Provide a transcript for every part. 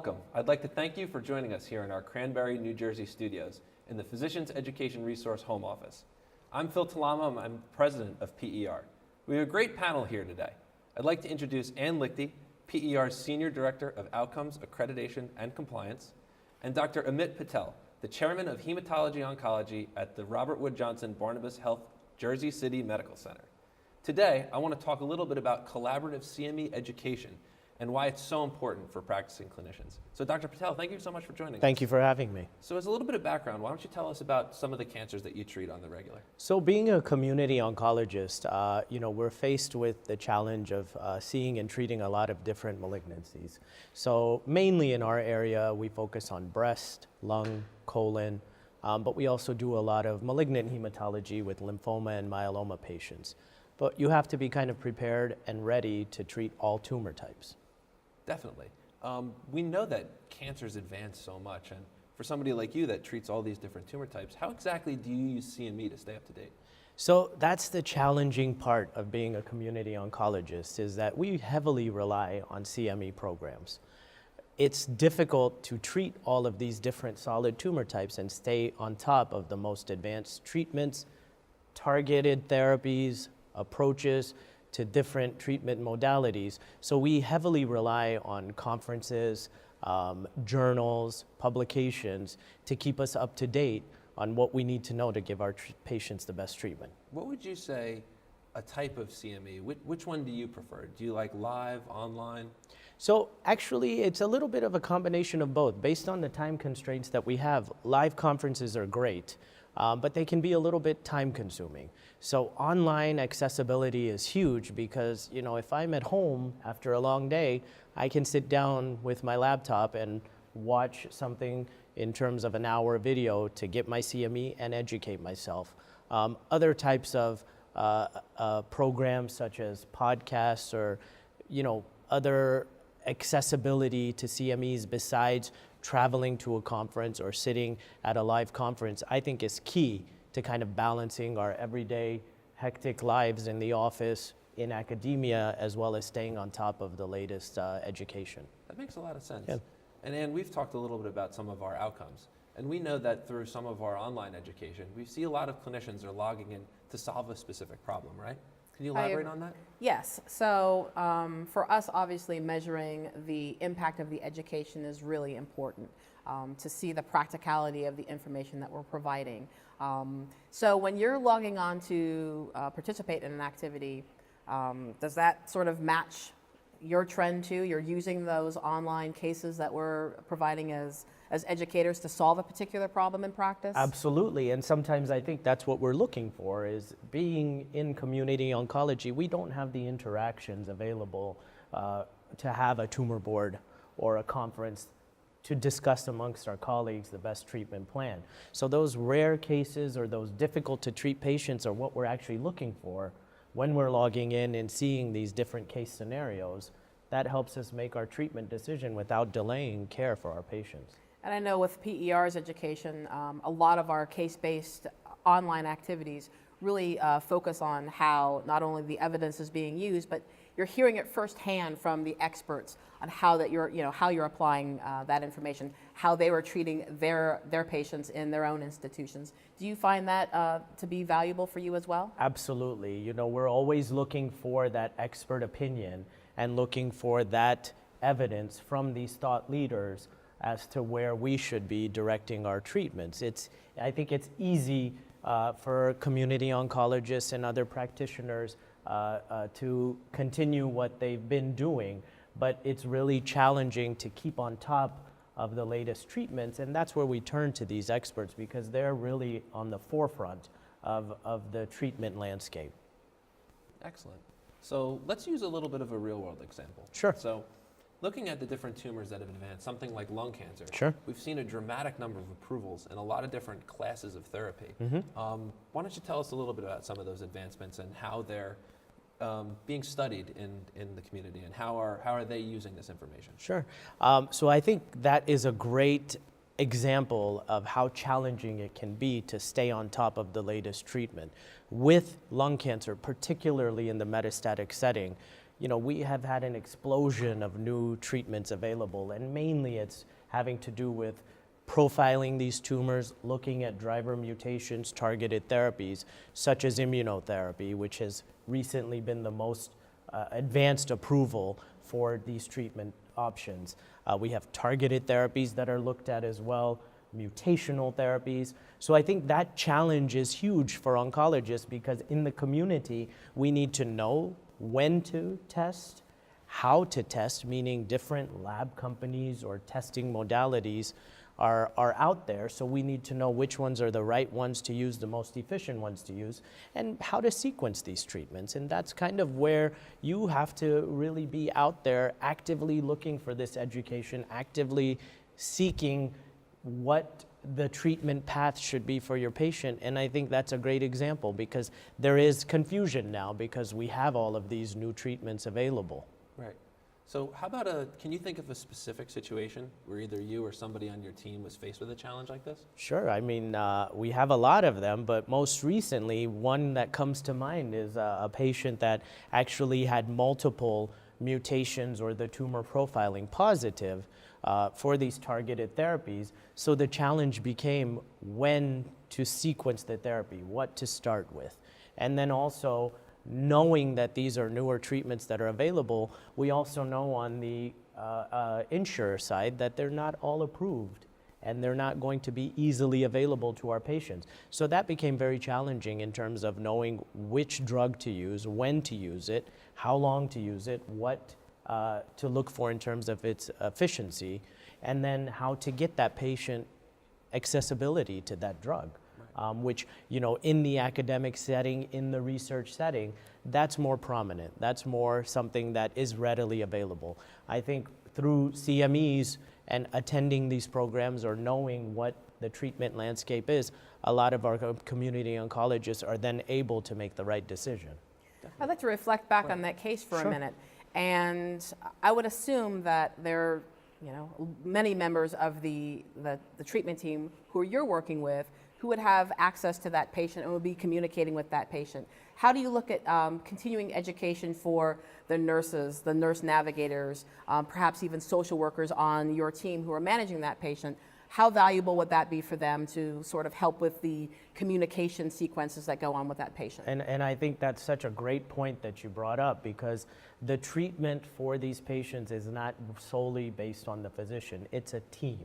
Welcome. I'd like to thank you for joining us here in our Cranberry, New Jersey studios in the Physicians Education Resource Home Office. I'm Phil Talamo, I'm president of PER. We have a great panel here today. I'd like to introduce Ann Lichti, PER's Senior Director of Outcomes, Accreditation, and Compliance, and Dr. Amit Patel, the Chairman of Hematology Oncology at the Robert Wood Johnson Barnabas Health Jersey City Medical Center. Today, I want to talk a little bit about collaborative CME education and why it's so important for practicing clinicians. So Dr. Patel, thank you so much for joining us. Thank you for having me. So as a little bit of background, why don't you tell us about some of the cancers that you treat on the regular? So being a community oncologist, we're faced with the challenge of seeing and treating a lot of different malignancies. So mainly in our area, we focus on breast, lung, colon, but we also do a lot of malignant hematology with lymphoma and myeloma patients. But you have to be kind of prepared and ready to treat all tumor types. Definitely. We know that cancers advance so much, and for somebody like you that treats all these different tumor types, how exactly do you use CME to stay up to date? So that's the challenging part of being a community oncologist, is that we heavily rely on CME programs. It's difficult to treat all of these different solid tumor types and stay on top of the most advanced treatments, targeted therapies, approaches to different treatment modalities. So we heavily rely on conferences, journals, publications to keep us up to date on what we need to know to give our patients the best treatment. What would you say a type of CME, which one do you prefer? Do you like live, online? So actually, it's a little bit of a combination of both. Based on the time constraints that we have, live conferences are great, but they can be a little bit time consuming. So online accessibility is huge because, if I'm at home after a long day, I can sit down with my laptop and watch something in terms of an hour video to get my CME and educate myself. Other types of programs such as podcasts or, other accessibility to CMEs besides traveling to a conference or sitting at a live conference, I think is key to kind of balancing our everyday hectic lives in the office, in academia, as well as staying on top of the latest education. That makes a lot of sense. Yeah. And Ann, we've talked a little bit about some of our outcomes. And we know that through some of our online education, we see a lot of clinicians are logging in to solve a specific problem, right? Can you elaborate on that? Yes. So for us, obviously, measuring the impact of the education is really important to see the practicality of the information that we're providing. So when you're logging on to participate in an activity, does that sort of match your trend too? You're using those online cases that we're providing as educators to solve a particular problem in practice? Absolutely, and sometimes I think that's what we're looking for, is being in community oncology, we don't have the interactions available to have a tumor board or a conference to discuss amongst our colleagues the best treatment plan. So those rare cases or those difficult to treat patients are what we're actually looking for when we're logging in and seeing these different case scenarios. That helps us make our treatment decision without delaying care for our patients. And I know with PER's education, a lot of our case-based online activities really focus on how not only the evidence is being used, but you're hearing it firsthand from the experts on how that how you're applying that information, how they were treating their patients in their own institutions. Do you find that to be valuable for you as well? Absolutely. We're always looking for that expert opinion and looking for that evidence from these thought leaders as to where we should be directing our treatments. I think it's easy for community oncologists and other practitioners to continue what they've been doing, but it's really challenging to keep on top of the latest treatments, and that's where we turn to these experts because they're really on the forefront of the treatment landscape. Excellent. So let's use a little bit of a real-world example. Sure. So looking at the different tumors that have advanced, something like lung cancer, sure, we've seen a dramatic number of approvals and a lot of different classes of therapy. Why don't you tell us a little bit about some of those advancements and how they're being studied in the community, and how are they using this information? Sure. So I think that is a great example of how challenging it can be to stay on top of the latest treatment. With lung cancer, particularly in the metastatic setting, we have had an explosion of new treatments available, and mainly it's having to do with profiling these tumors, looking at driver mutations, targeted therapies, such as immunotherapy, which has recently been the most advanced approval for these treatment options. We have targeted therapies that are looked at as well, mutational therapies. So I think that challenge is huge for oncologists, because in the community, we need to know when to test, how to test, meaning different lab companies or testing modalities are out there, so we need to know which ones are the right ones to use, the most efficient ones to use, and how to sequence these treatments. And that's kind of where you have to really be out there actively looking for this education, actively seeking what the treatment path should be for your patient. And I think that's a great example, because there is confusion now because we have all of these new treatments available. Right. So how about can you think of a specific situation where either you or somebody on your team was faced with a challenge like this? Sure. I mean, we have a lot of them, but most recently, one that comes to mind is a patient that actually had multiple mutations or the tumor profiling positive for these targeted therapies. So the challenge became when to sequence the therapy, what to start with. And then also, knowing that these are newer treatments that are available, we also know on the insurer side that they're not all approved and they're not going to be easily available to our patients. So that became very challenging in terms of knowing which drug to use, when to use it, how long to use it, what to look for in terms of its efficiency, and then how to get that patient accessibility to that drug. Which, in the academic setting, in the research setting, that's more prominent. That's more something that is readily available. I think through CMEs and attending these programs or knowing what the treatment landscape is, a lot of our community oncologists are then able to make the right decision. I'd like to reflect back on that case for a minute. And I would assume that there are, many members of the treatment team who you're working with who would have access to that patient and would be communicating with that patient. How do you look at continuing education for the nurses, the nurse navigators, perhaps even social workers on your team who are managing that patient? How valuable would that be for them to sort of help with the communication sequences that go on with that patient? And I think that's such a great point that you brought up, because the treatment for these patients is not solely based on the physician. It's a team.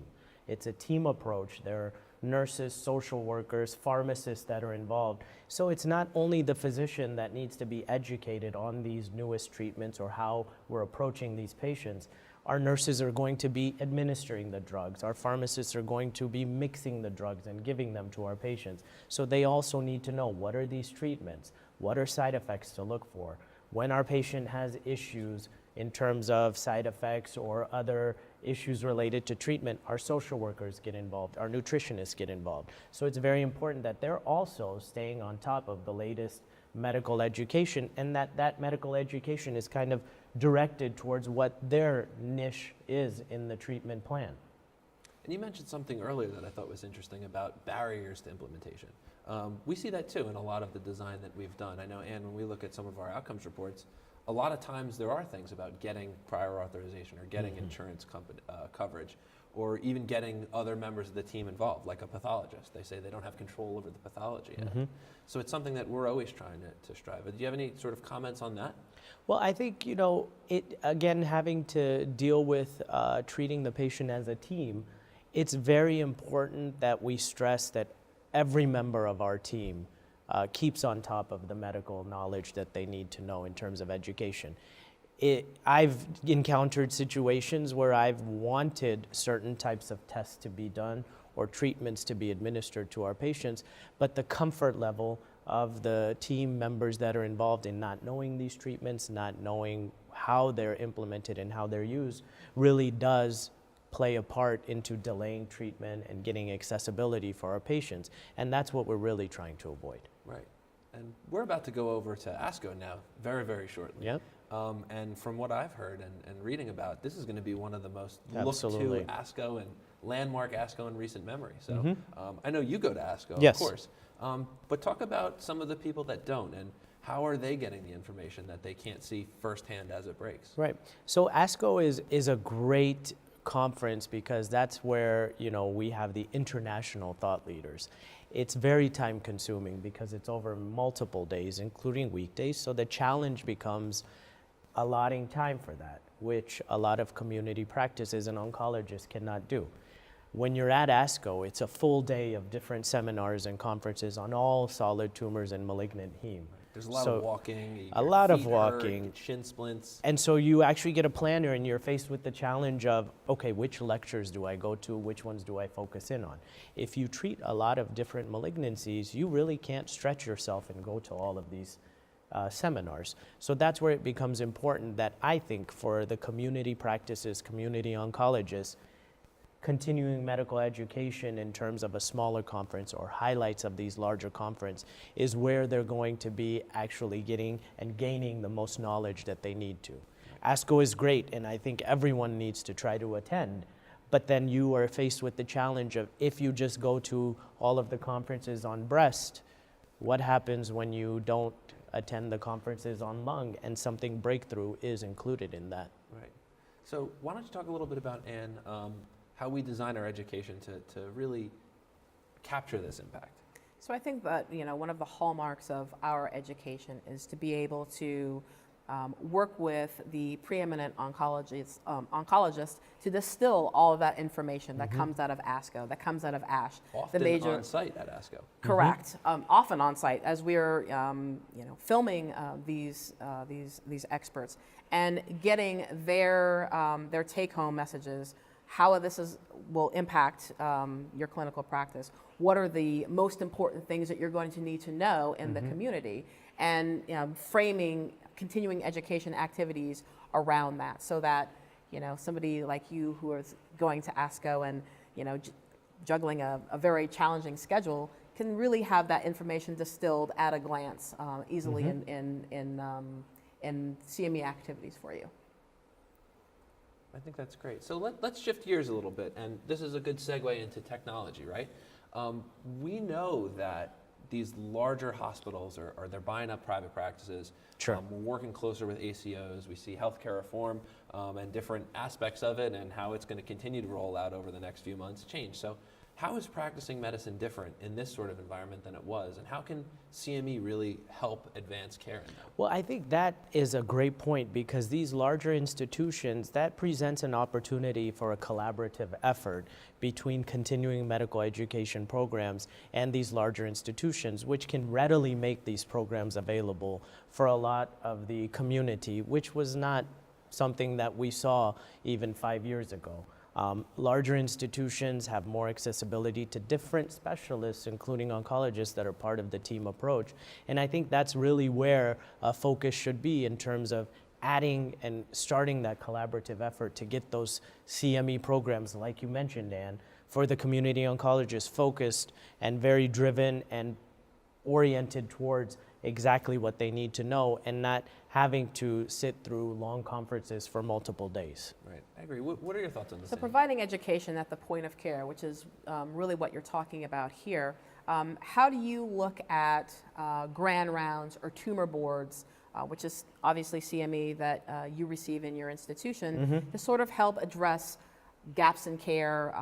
It's a team approach. There are nurses, social workers, pharmacists that are involved. So it's not only the physician that needs to be educated on these newest treatments or how we're approaching these patients. Our nurses are going to be administering the drugs. Our pharmacists are going to be mixing the drugs and giving them to our patients. So they also need to know, what are these treatments? What are side effects to look for? When our patient has issues in terms of side effects or other issues related to treatment, our social workers get involved, our nutritionists get involved. So it's very important that they're also staying on top of the latest medical education, and that medical education is kind of directed towards what their niche is in the treatment plan. And you mentioned something earlier that I thought was interesting about barriers to implementation. We see that too in a lot of the design that we've done. I know, Anne, when we look at some of our outcomes reports, a lot of times there are things about getting prior authorization or getting insurance coverage, or even getting other members of the team involved, like a pathologist. They say they don't have control over the pathology yet. So it's something that we're always trying to strive. Do you have any sort of comments on that? Well, I think, it again, having to deal with treating the patient as a team, it's very important that we stress that every member of our team keeps on top of the medical knowledge that they need to know in terms of education. I've encountered situations where I've wanted certain types of tests to be done or treatments to be administered to our patients, but the comfort level of the team members that are involved in not knowing these treatments, not knowing how they're implemented and how they're used, really does play a part into delaying treatment and getting accessibility for our patients. And that's what we're really trying to avoid. Right. And we're about to go over to ASCO now, very, very shortly. Yep. And from what I've heard and reading about, this is going to be one of the most Absolutely. looked to ASCO and landmark ASCO in recent memory. So I know you go to ASCO, Yes. of course. But talk about some of the people that don't, and how are they getting the information that they can't see firsthand as it breaks? Right. So ASCO is a great conference because that's where, you know, we have the international thought leaders. It's very time consuming because it's over multiple days, including weekdays. So the challenge becomes allotting time for that, which a lot of community practices and oncologists cannot do. When you're at ASCO, it's a full day of different seminars and conferences on all solid tumors and malignant heme. There's a lot of walking. You A get lot of feet walking. hurt, shin splints. And so you actually get a planner and you're faced with the challenge of, okay, which lectures do I go to? Which ones do I focus in on? If you treat a lot of different malignancies, you really can't stretch yourself and go to all of these seminars. So that's where it becomes important that I think for the community practices, community oncologists, continuing medical education in terms of a smaller conference or highlights of these larger conference is where they're going to be actually getting and gaining the most knowledge that they need to. ASCO is great, and I think everyone needs to try to attend, but then you are faced with the challenge of if you just go to all of the conferences on breast, what happens when you don't attend the conferences on lung and something breakthrough is included in that? Right. So why don't you talk a little bit about, Anne, how we design our education to really capture this impact? So I think that, you know, one of the hallmarks of our education is to be able to work with the preeminent oncologists to distill all of that information that comes out of ASCO, that comes out of ASH. Often on site at ASCO. Correct. Often on site as we're filming these experts and getting their take-home messages, how this will impact your clinical practice. What are the most important things that you're going to need to know in the community, and framing continuing education activities around that, so that somebody like you who is going to ASCO and juggling a very challenging schedule can really have that information distilled at a glance easily in CME activities for you. I think that's great. So let's shift gears a little bit, and this is a good segue into technology, right? We know that these larger hospitals they're buying up private practices. Sure. We're working closer with ACOs. We see healthcare reform and different aspects of it and how it's going to continue to roll out over the next few months change. So how is practicing medicine different in this sort of environment than it was, and how can CME really help advance care in that? Well, I think that is a great point because these larger institutions, that presents an opportunity for a collaborative effort between continuing medical education programs and these larger institutions, which can readily make these programs available for a lot of the community, which was not something that we saw even 5 years ago. Larger institutions have more accessibility to different specialists, including oncologists that are part of the team approach. And I think that's really where a focus should be in terms of adding and starting that collaborative effort to get those CME programs, like you mentioned, Anne, for the community oncologists focused and very driven and oriented towards exactly what they need to know and not having to sit through long conferences for multiple days. Right, I agree. What are your thoughts on this? So providing education at the point of care, which is really what you're talking about here, how do you look at grand rounds or tumor boards, which is obviously CME that you receive in your institution, to sort of help address gaps in care,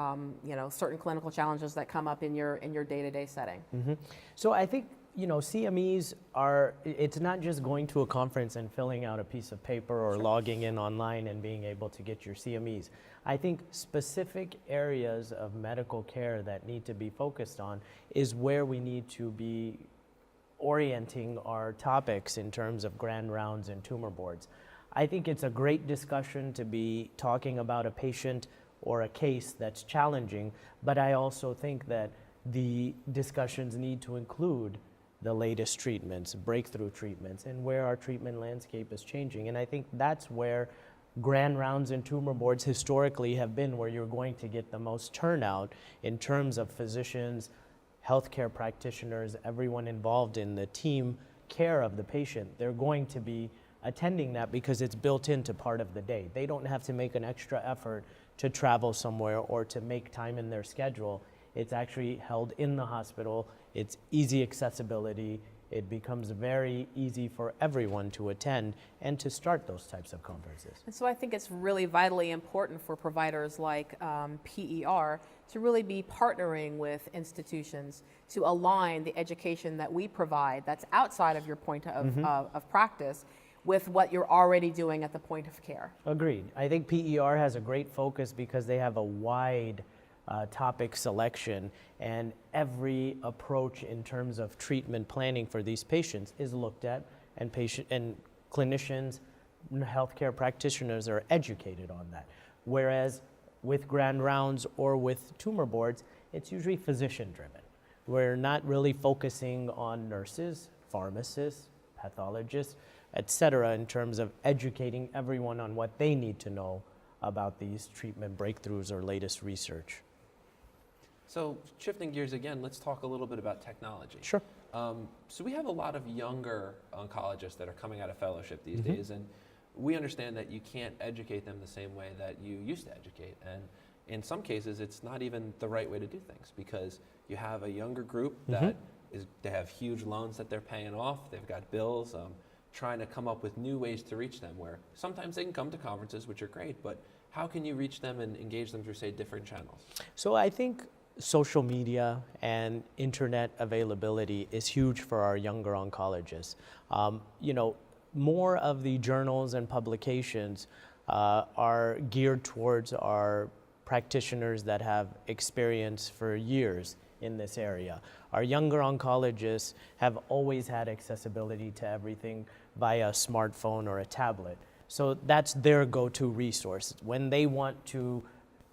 certain clinical challenges that come up in your day-to-day setting? So I think CMEs it's not just going to a conference and filling out a piece of paper or logging in online and being able to get your CMEs. I think specific areas of medical care that need to be focused on is where we need to be orienting our topics in terms of grand rounds and tumor boards. I think it's a great discussion to be talking about a patient or a case that's challenging, but I also think that the discussions need to include the latest treatments, breakthrough treatments, and where our treatment landscape is changing. And I think that's where grand rounds and tumor boards historically have been, where you're going to get the most turnout in terms of physicians, healthcare practitioners, everyone involved in the team care of the patient. They're going to be attending that because it's built into part of the day. They don't have to make an extra effort to travel somewhere or to make time in their schedule. It's actually held in the hospital. It's easy accessibility. it becomes very easy for everyone to attend and to start those types of conferences. And so I think it's really vitally important for providers like PER to really be partnering with institutions to align the education that we provide that's outside of your point of practice with what you're already doing at the point of care. Agreed. I think PER has a great focus because they have a wide topic selection, and every approach in terms of treatment planning for these patients is looked at, and clinicians, healthcare practitioners are educated on that. Whereas with grand rounds or with tumor boards, it's usually physician driven. We're not really focusing on nurses, pharmacists, pathologists, etc., in terms of educating everyone on what they need to know about these treatment breakthroughs or latest research. So shifting gears again, let's talk a little bit about technology. Sure. So we have a lot of younger oncologists that are coming out of fellowship these days, and we understand that you can't educate them the same way that you used to educate. And in some cases, it's not even the right way to do things, because you have a younger group that they have huge loans that they're paying off, they've got bills, trying to come up with new ways to reach them, where sometimes they can come to conferences, which are great, but how can you reach them and engage them through, say, different channels? So I think social media and internet availability is huge for our younger oncologists. More of the journals and publications are geared towards our practitioners that have experience for years in this area. Our younger oncologists have always had accessibility to everything via a smartphone or a tablet. So that's their go-to resource. When they want to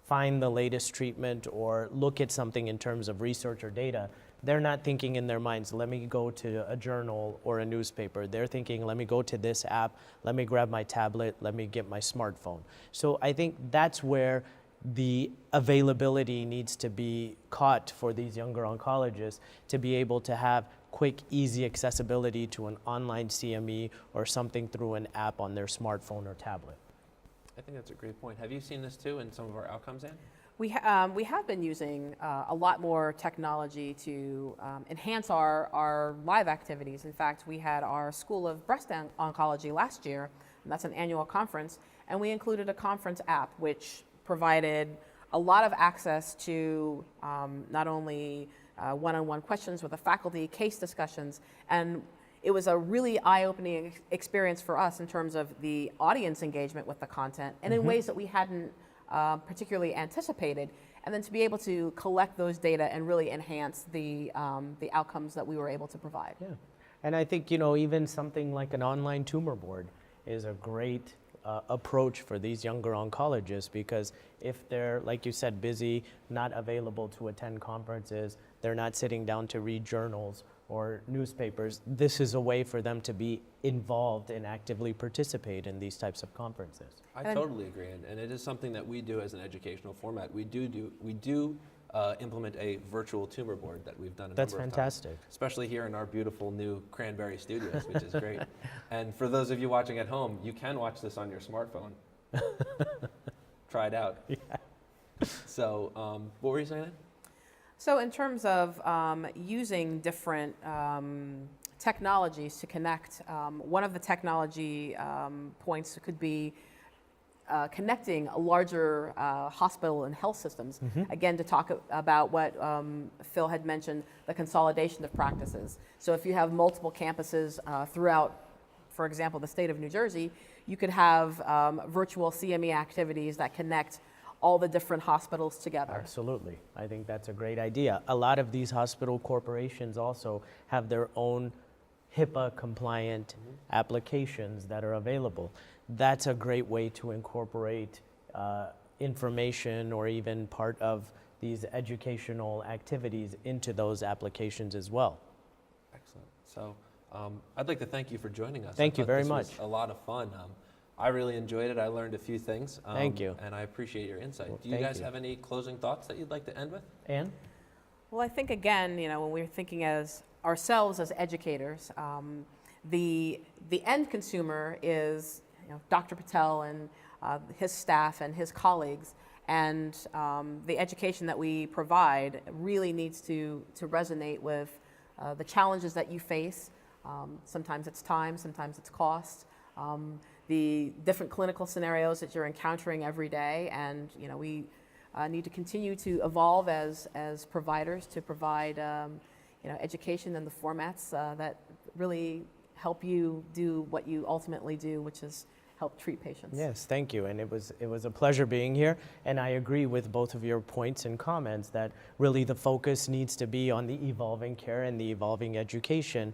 find the latest treatment or look at something in terms of research or data, they're not thinking in their minds, let me go to a journal or a newspaper. They're thinking, let me go to this app, let me grab my tablet, let me get my smartphone. So I think that's where the availability needs to be caught for these younger oncologists to be able to have quick, easy accessibility to an online CME or something through an app on their smartphone or tablet. I think that's a great point. Have you seen this too in some of our outcomes, Ann? We have been using a lot more technology to enhance our live activities. In fact, we had our School of Breast Oncology last year, and that's an annual conference, and we included a conference app which provided a lot of access to not only one-on-one questions with the faculty, case discussions, and it was a really eye-opening experience for us in terms of the audience engagement with the content and in ways that we hadn't particularly anticipated, and then to be able to collect those data and really enhance the outcomes that we were able to provide. Yeah, and I think, even something like an online tumor board is a great approach for these younger oncologists, because if they're, like you said, busy, not available to attend conferences, they're not sitting down to read journals or newspapers, this is a way for them to be involved and actively participate in these types of conferences. I totally agree, and it is something that we do as an educational format. We do implement a virtual tumor board that we've done a number of times. That's fantastic. Especially here in our beautiful new Cranberry studios, which is great. And for those of you watching at home, you can watch this on your smartphone. Try it out. Yeah. So, what were you saying? So in terms of using different technologies to connect, one of the technology points could be connecting larger hospital and health systems, again, to talk about what Phil had mentioned, the consolidation of practices. So if you have multiple campuses throughout, for example, the state of New Jersey, you could have virtual CME activities that connect all the different hospitals together. Absolutely. I think that's a great idea. A lot of these hospital corporations also have their own HIPAA compliant applications that are available. That's a great way to incorporate information or even part of these educational activities into those applications as well. Excellent. So I'd like to thank you for joining us. Thank you very much. This was a lot of fun. I really enjoyed it. I learned a few things. Thank you. And I appreciate your insight. Well, do you guys have any closing thoughts that you'd like to end with? Ann? Well, I think, again, when we're thinking as ourselves as educators, the end consumer is Dr. Patel and his staff and his colleagues, and the education that we provide really needs to resonate with the challenges that you face Sometimes it's time, sometimes it's cost. The different clinical scenarios that you're encountering every day, and we need to continue to evolve as providers to provide education in the formats that really help you do what you ultimately do, which is help treat patients. Yes, thank you. And it was a pleasure being here. And I agree with both of your points and comments that really the focus needs to be on the evolving care and the evolving education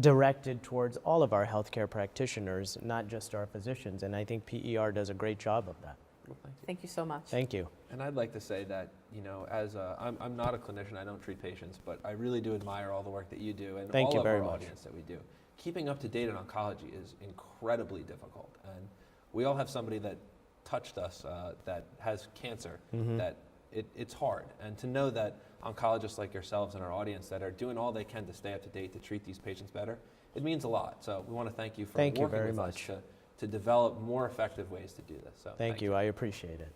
directed towards all of our healthcare practitioners, not just our physicians. And I think PER does a great job of that. Well, thank you. Thank you so much. Thank you. And I'd like to say that, I'm not a clinician, I don't treat patients, but I really do admire all the work that you do and Thank all you of very our much. audience that we do. Keeping up to date in oncology is incredibly difficult. And we all have somebody that touched us that has cancer, that it's hard. And to know that oncologists like yourselves and our audience that are doing all they can to stay up to date to treat these patients better, it means a lot. So we want to thank you for working very with much. us to develop more effective ways to do this. So Thank you. I appreciate it.